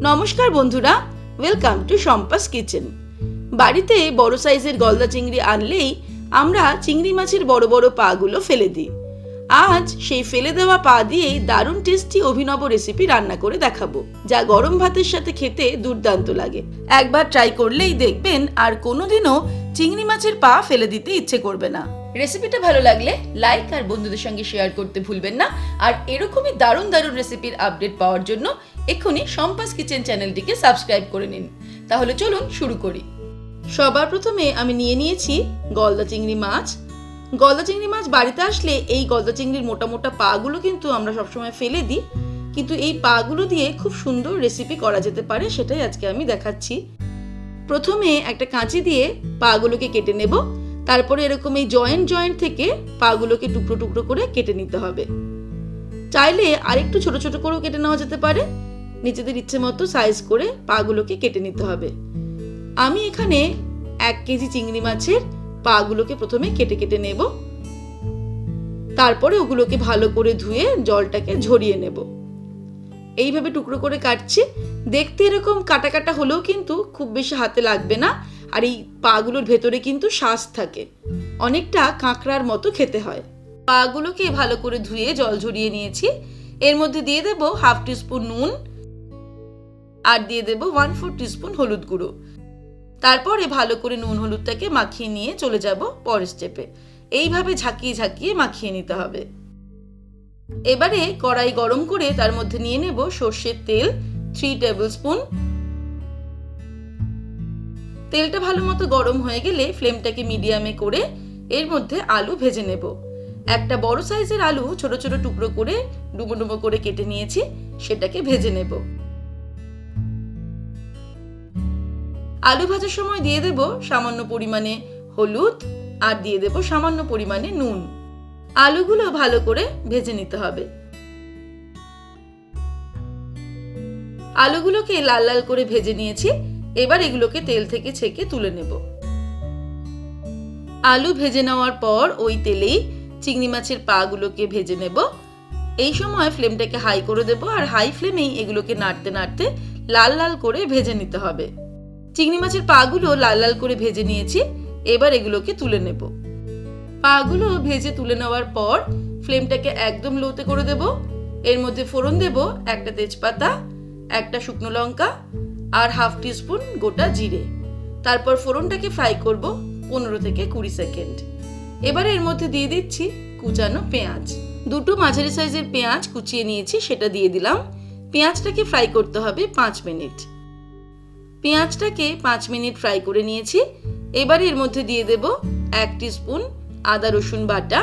নমস্কার বন্ধুরা, welcome to Shampa's kitchen. বাড়িতে বড় সাইজের গলদা চিংড়ি আনলেই আমরা চিংড়ি মাছের বড় বড় পাগুলো ফেলে দিই। আজ সেই ফেলে দেওয়া পা দিয়েই দারুণ টেস্টি অভিনব রেসিপি রান্না করে দেখাবো, যা গরম ভাতের সাথে খেতে দুর্দান্ত লাগে। একবার ট্রাই করলেই দেখবেন আর কোনোদিনও চিংড়ি মাছের পা ফেলে দিতে ইচ্ছে করবে না। রেসিপিটা ভালো লাগলে লাইক আর বন্ধুদের সঙ্গে শেয়ার করতে ভুলবেন না। আর এরকমই দারুণ দারুণ রেসিপির আপডেট পাওয়ার জন্য এক্ষুনি শম্পাস কিচেন চ্যানেলটিকে সাবস্ক্রাইব করে নিন। তাহলে চলুন শুরু করি। সবার প্রথমে আমি নিয়েছি গলদা চিংড়ি মাছ। গলদা চিংড়ি মাছ বাড়িতে আসলে এই গলদা চিংড়ির মোটা মোটা পাগুলো কিন্তু আমরা সবসময় ফেলে দিই, কিন্তু এই পাগুলো দিয়ে খুব সুন্দর রেসিপি করা যেতে পারে, সেটাই আজকে আমি দেখাচ্ছি। প্রথমে একটা কাঁচি দিয়ে পাগুলোকে কেটে নেব। তারপরে এরকম এই জয়েন্ট থেকে পাগুলোকে টুকরো টুকরো করে কেটে নিতে হবে। চাইলে আরেকটু ছোট ছোট করেও কেটে নেওয়া যেতে পারে। নিজেদের ইচ্ছে মতো সাইজ করে পাগুলোকে কেটে নিতে হবে। আমি এখানে 1 কেজি চিংড়ি মাছের পাগুলোকে প্রথমে কেটে কেটে নেব। তারপরে ওগুলোকে ভালো করে ধুয়ে জলটাকে ঝরিয়ে নেব। এইভাবে টুকরো করে কাটছি। দেখতে এরকম কাটা কাটা হলেও কিন্তু খুব বেশি হাতে লাগবে না। আর এই পাগুলোর ভেতরে কিন্তু শাঁস থাকে, অনেকটা কাঁকড়ার মতো খেতে হয়। পাগুলোকে ভালো করে ধুয়ে জল ঝরিয়ে নিয়েছি। এর মধ্যে দিয়ে দেব 1/2 টিস্পুন নুন আর দিয়ে দেব 1/4 টিস্পুন হলুদ গুঁড়ো। তারপরে ভালো করে নুন হলুদটাকে মাখিয়ে নিয়ে চলে যাব পরের স্টেপে। এইভাবে ঝাঁকিয়ে ঝাঁকিয়ে মাখিয়ে নিতে হবে। এবারে কড়াই গরম করে তার মধ্যে নিয়ে নেব সর্ষের তেল 3 টেবিল স্পুন। তেলটা ভালো মতো গরম হয়ে গেলে ফ্লেমটাকে মিডিয়ামে করে এর মধ্যে আলু ভেজে নেব। একটা বড় সাইজের আলু ছোট ছোট টুকরো করে ডুবো ডুবো করে কেটে নিয়েছি, সেটাকে ভেজে নেব। আলু ভাজার সময় দিয়ে দেব সামান্য পরিমাণে হলুদ আর দিয়ে দেব সামান্য পরিমাণে নুন। আলুগুলো ভালো করে ভেজে নিতে হবে। আলুগুলোকে লাল লাল করে ভেজে নিয়েছি। এবার এগুলোকে তেল থেকে ছেঁকে তুলে নেব। আলু ভেজে নেওয়ার পর ওই তেলেই চিংড়ি মাছের পাগুলোকে ভেজে নেব। এই সময় ফ্লেমটাকে হাই করে দেব আর হাই ফ্লেমেই এগুলোকে নাড়তে নাড়তে লাল লাল করে ভেজে নিতে হবে। চিংড়ি মাছের পাগুলো লাল লাল করে ভেজে নিয়েছি। এবার এগুলোকে তুলে নেব। পাগুলো ভেজে তুলে নেওয়ার পর ফ্লেমটাকে একদম লোতে করে দেব। এর মধ্যে ফোড়ন দেব একটা তেজপাতা, একটা শুকনো লঙ্কা আর 1/2 টিস্পুন গোটা জিরে। তারপর ফোড়নটাকে ফ্রাই করব 15 থেকে 20 সেকেন্ড। এবারে এর মধ্যে দিয়ে দিচ্ছি কুচানো পেঁয়াজ। 2টো মাঝারি সাইজের পেঁয়াজ কুচিয়ে নিয়েছি, সেটা দিয়ে দিলাম। পেঁয়াজটাকে ফ্রাই করতে হবে 5 মিনিট। পেঁয়াজটাকে 5 মিনিট ফ্রাই করে নিয়েছি। এবারে এর মধ্যে দিয়ে দেব 1 টিস্পুন আদা রসুন বাটা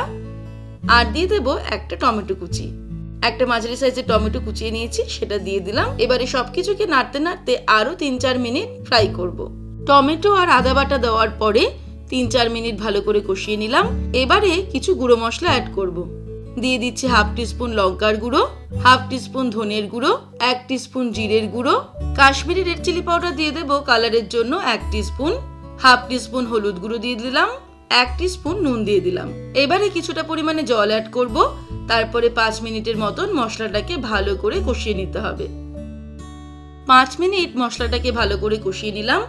আর দিয়ে দেব একটা টমেটো কুচি। একটা মাঝারি সাইজের টমেটো কুচিয়ে নিয়েছি, সেটা দিয়ে দিলাম। এবারে সবকিছুকে নাড়তে নাড়তে আরো 3-4 মিনিট ফ্রাই করব। টমেটো আর আদা বাটা দেওয়ার পরে 3-4 মিনিট ভালো করে কষিয়ে নিলাম। এবারে কিছু গুঁড়ো মশলা অ্যাড করব। দিয়ে দিচ্ছি 1/2 টিস্পুন লঙ্কার গুঁড়ো, 1/2 টিস্পুন ধনের গুঁড়ো, 1 টিস্পুন জিরের গুঁড়ো, কাশ্মীরি রেড চিলি পাউডার দিয়ে দেব কালারের জন্য 1 টিস্পুন, 1/2 টিস্পুন হলুদ গুঁড়ো দিয়ে দিলাম, 1 টিস্পুন নুন দিয়ে দিলাম। এবারে কিছুটা পরিমাণে জল অ্যাড করব। তারপরে 5 মিনিটের মতন মশলাটাকে ভালো করে কষিয়ে নিতে হবে। 5 মিনিট মশলাটাকে ভালো করে কষিয়ে নিলাম।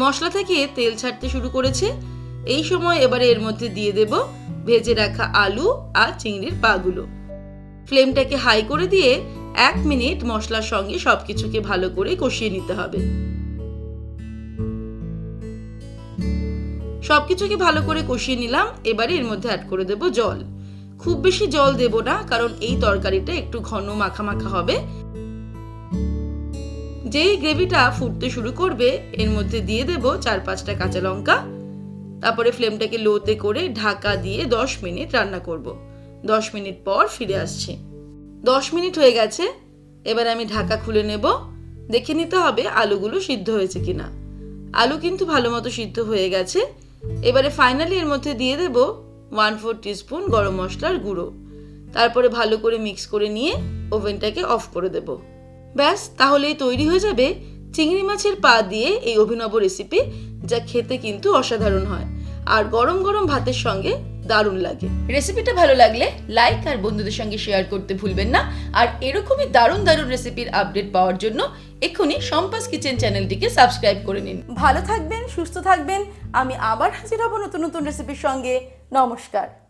মশলা থেকে তেল ছাড়তে শুরু করেছে। এই সময় এবারে এর মধ্যে দিয়ে দেব ভেজে রাখা আলু আর চিংড়ির পাগুলো। ফ্লেমটাকে হাই করে দিয়ে 1 মিনিট মশলার সঙ্গে সবকিছুকে ভালো করে কষিয়ে নিতে হবে। সবকিছুকে ভালো করে কষিয়ে নিলাম। এবারে এর মধ্যে অ্যাড করে দেব জল। খুব বেশি জল দেব না, কারণ এই তরকারিটা একটু ঘন মাখা মাখা হবে। যেই গ্রেভিটা ফুটতে শুরু করবে এর মধ্যে দিয়ে দেব 4-5টা কাঁচা লঙ্কা। তারপরে ফ্লেমটাকে লোতে করে ঢাকা দিয়ে 10 মিনিট রান্না করব। 10 মিনিট পর ফিরে আসছি। 10 মিনিট হয়ে গেছে। এবার আমি ঢাকা খুলে নেব। দেখে নিতে হবে আলুগুলো সিদ্ধ হয়েছে কিনা। আলু কিন্তু ভালো মতো সিদ্ধ হয়ে গেছে। এবারে ফাইনালি এর মধ্যে দিয়ে দেব 1/4 টিস্পুন গরম মশলার গুঁড়ো। তারপরে ভালো করে মিক্স করে নিয়ে ওভেনটাকে অফ করে দেব। ব্যাস, তাহলেই তৈরি হয়ে যাবে চিংড়ি মাছের পা দিয়ে এই অভিনব রেসিপি, যা খেতে কিন্তু অসাধারণ হয় আর গরম গরম ভাতের সঙ্গে দারুণ লাগে। রেসিপিটা ভালো লাগলে লাইক আর বন্ধুদের সঙ্গে শেয়ার করতে ভুলবেন না। আর এরকমই দারুণ দারুণ রেসিপির আপডেট পাওয়ার জন্য এক্ষুনি শম্পাস কিচেন চ্যানেলটিকে সাবস্ক্রাইব করে নিন। ভালো থাকবেন, সুস্থ থাকবেন। আমি আবার হাজির হব নতুন নতুন রেসিপির সঙ্গে। নমস্কার।